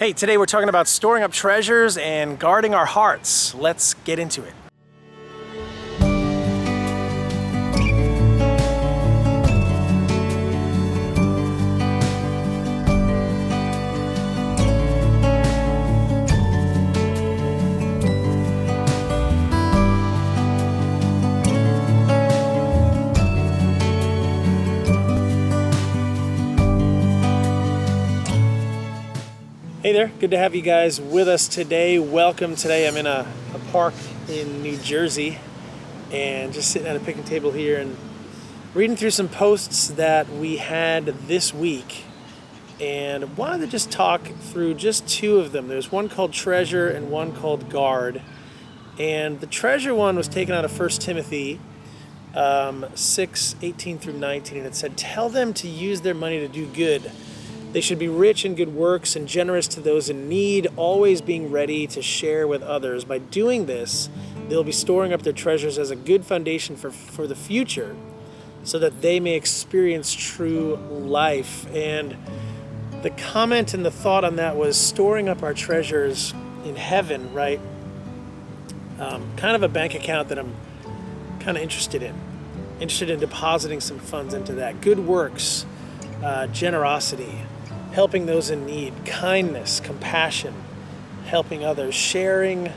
Hey, today we're talking about storing up treasures and guarding our hearts. Let's get into it. Hey there, good to have you guys with us today. Welcome. Today I'm in a park in New Jersey and just sitting at a picnic table here and reading through some posts that we had this week, and wanted to just talk through just two of them. There's one called Treasure and one called Guard, and the treasure one was taken out of 1 Timothy 6:18 through 19, and it said, "Tell them to use their money to do good. They should be rich in good works and generous to those in need, always being ready to share with others. By doing this, they'll be storing up their treasures as a good foundation for the future, so that they may experience true life." And the comment and the thought on that was storing up our treasures in heaven, right? Kind of a bank account that I'm kind of interested in depositing some funds into that. Good works, generosity, helping those in need, kindness, compassion, helping others, sharing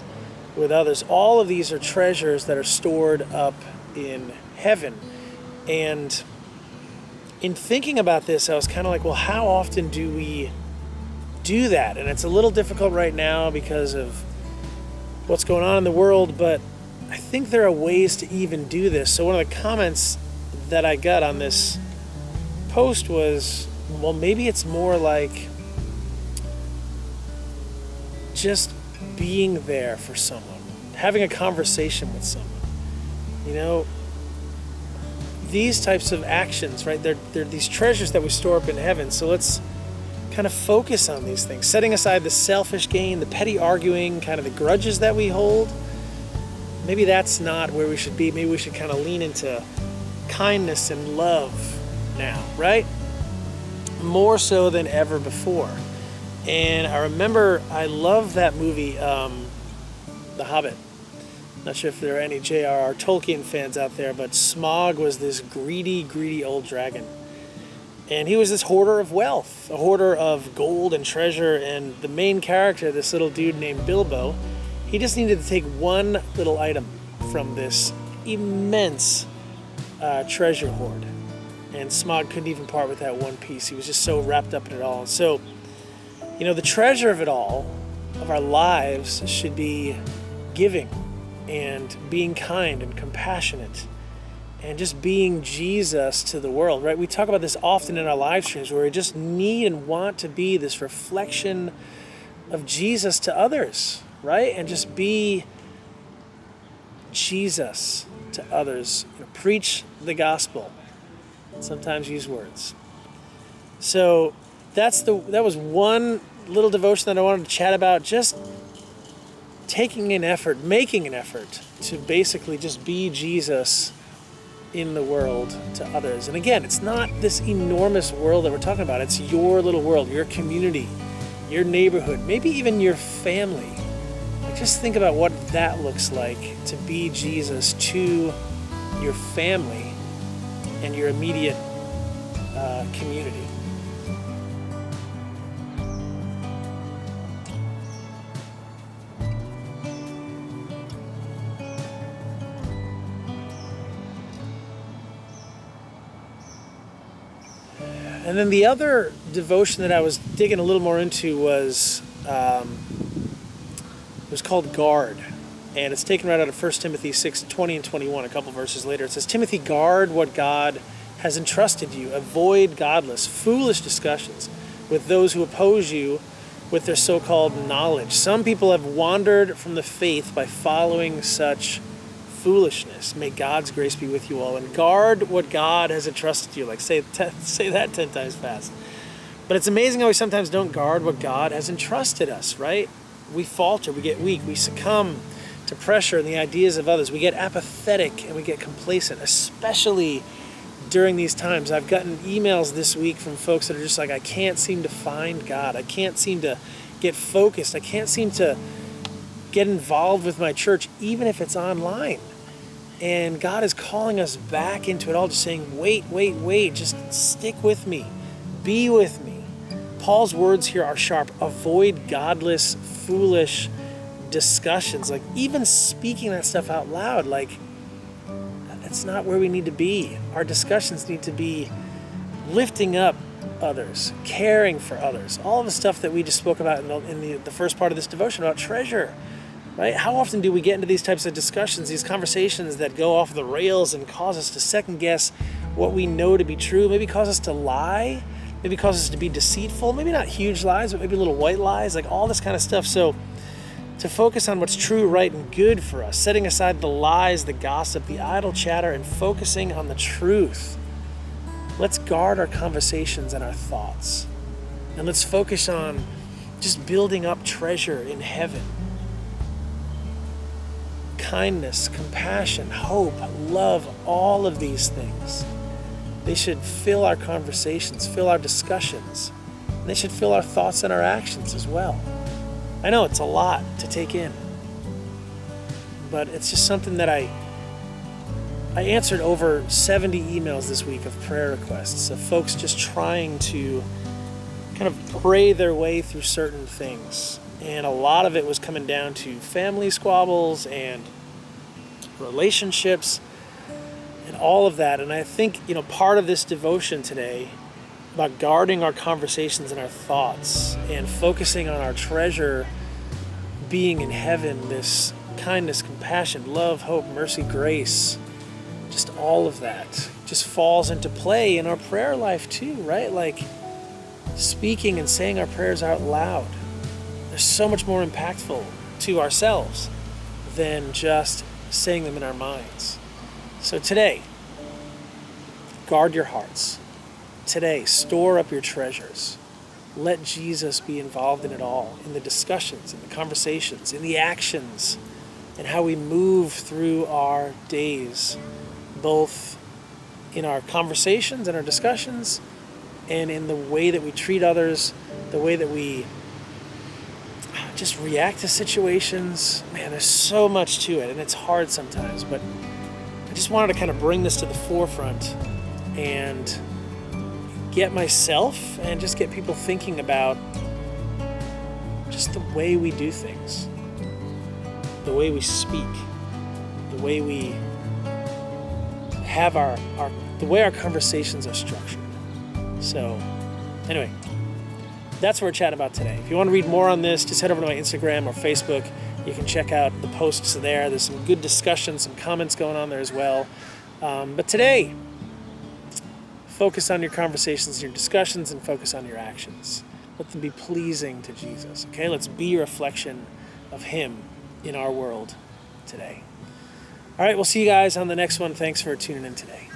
with others. All of these are treasures that are stored up in heaven. And in thinking about this, I was kind of like, well, how often do we do that? And it's a little difficult right now because of what's going on in the world, but I think there are ways to even do this. So one of the comments that I got on this post was, well, maybe it's more like just being there for someone, having a conversation with someone. You know, these types of actions, right? They're these treasures that we store up in heaven. So let's kind of focus on these things, setting aside the selfish gain, the petty arguing, kind of the grudges that we hold. Maybe that's not where we should be. Maybe we should kind of lean into kindness and love now, right? More so than ever before. And I remember, I love that movie, The Hobbit. Not sure if there are any J.R.R. Tolkien fans out there, but Smaug was this greedy old dragon. And he was this hoarder of wealth, a hoarder of gold and treasure, and the main character, this little dude named Bilbo, he just needed to take one little item from this immense treasure hoard. And Smaug couldn't even part with that one piece. He was just so wrapped up in it all. And so, you know, the treasure of it all, of our lives, should be giving and being kind and compassionate and just being Jesus to the world, right? We talk about this often in our live streams, where we just need and want to be this reflection of Jesus to others, right? And just be Jesus to others. You know, preach the gospel. Sometimes use words. So that was one little devotion that I wanted to chat about, just making an effort to basically just be Jesus in the world to others. And again, it's not this enormous world that we're talking about. It's your little world, your community, your neighborhood, maybe even your family. Like, just think about what that looks like, to be Jesus to your family and your immediate community. And then the other devotion that I was digging a little more into was it was called Guard. And it's taken right out of 1 Timothy 6:20 and 21, a couple verses later. It says, "Timothy, guard what God has entrusted you. Avoid godless, foolish discussions with those who oppose you with their so-called knowledge. Some people have wandered from the faith by following such foolishness. May God's grace be with you all. And guard what God has entrusted you." Like, say that 10 times fast. But it's amazing how we sometimes don't guard what God has entrusted us, right? We falter, we get weak, we succumb to pressure and the ideas of others. We get apathetic and we get complacent, especially during these times. I've gotten emails this week from folks that are just like, I can't seem to find God. I can't seem to get focused. I can't seem to get involved with my church, even if it's online. And God is calling us back into it all, just saying, wait, just stick with me. Be with me. Paul's words here are sharp. Avoid godless, foolish discussions. Like, even speaking that stuff out loud, like, that's not where we need to be. Our discussions need to be lifting up others, caring for others. All of the stuff that we just spoke about in the first part of this devotion about treasure. Right? How often do we get into these types of discussions, these conversations that go off the rails and cause us to second guess what we know to be true, maybe cause us to lie, maybe cause us to be deceitful, maybe not huge lies, but maybe little white lies, like all this kind of stuff. So to focus on what's true, right, and good for us, setting aside the lies, the gossip, the idle chatter, and focusing on the truth. Let's guard our conversations and our thoughts. And let's focus on just building up treasure in heaven. Kindness, compassion, hope, love, all of these things. They should fill our conversations, fill our discussions, and they should fill our thoughts and our actions as well. I know it's a lot to take in, but it's just something that I answered over 70 emails this week of prayer requests of folks just trying to kind of pray their way through certain things. And a lot of it was coming down to family squabbles and relationships and all of that. And I think, part of this devotion today about guarding our conversations and our thoughts and focusing on our treasure being in heaven, this kindness, compassion, love, hope, mercy, grace, just all of that just falls into play in our prayer life too, right? Like speaking and saying our prayers out loud. They're so much more impactful to ourselves than just saying them in our minds. So today, guard your hearts. Today, store up your treasures. Let Jesus be involved in it all, in the discussions, in the conversations, in the actions, and how we move through our days, both in our conversations and our discussions, and in the way that we treat others, the way that we just react to situations. Man, there's so much to it, and it's hard sometimes, but I just wanted to kind of bring this to the forefront and get myself and just get people thinking about just the way we do things, the way we speak, the way we have the way our conversations are structured. So anyway, that's what we're chatting about today. If you want to read more on this, just head over to my Instagram or Facebook. You can check out the posts there. There's some good discussion, some comments going on there as well. But today, focus on your conversations, your discussions, and focus on your actions. Let them be pleasing to Jesus, okay? Let's be a reflection of Him in our world today. All right, we'll see you guys on the next one. Thanks for tuning in today.